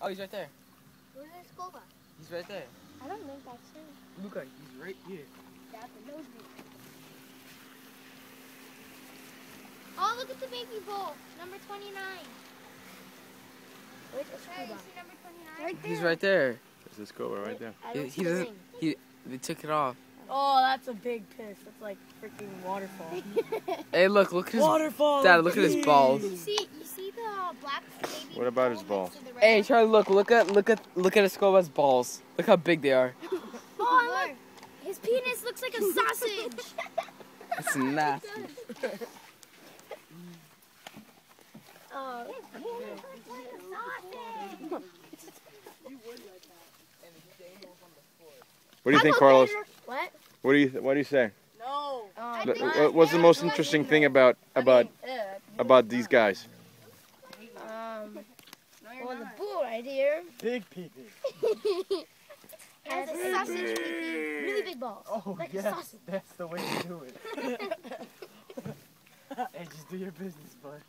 Oh, he's right there. Where's Escoba? He's right there. I don't think that's him. Luca, he's right here. That's the nosebleed. Oh, look at the baby bull. Number 29. Where's Escoba? Hey, you see number 29? Right there. He's right there. There's Escoba right there. He doesn't. They took it off. Oh, that's a big piss. That's like freaking waterfall. Hey, look at his Waterfall. Dad. Look at his balls. You see the black baby What about bull his balls? next to the red Hey, one? Charlie, look at Escoba's balls. Look how big they are. Oh, and look. His penis looks like a sausage. It's nasty. Oh, his penis looks like a sausage. What do you think, Carlos? What? What do you say? No. What's the most interesting thing about these guys? Well, the bull right here Big pee-pee. has a sausage pee-pee. Really big balls. Oh, like yes, a sausage. that's the way to do it. Hey, just do your business, bud.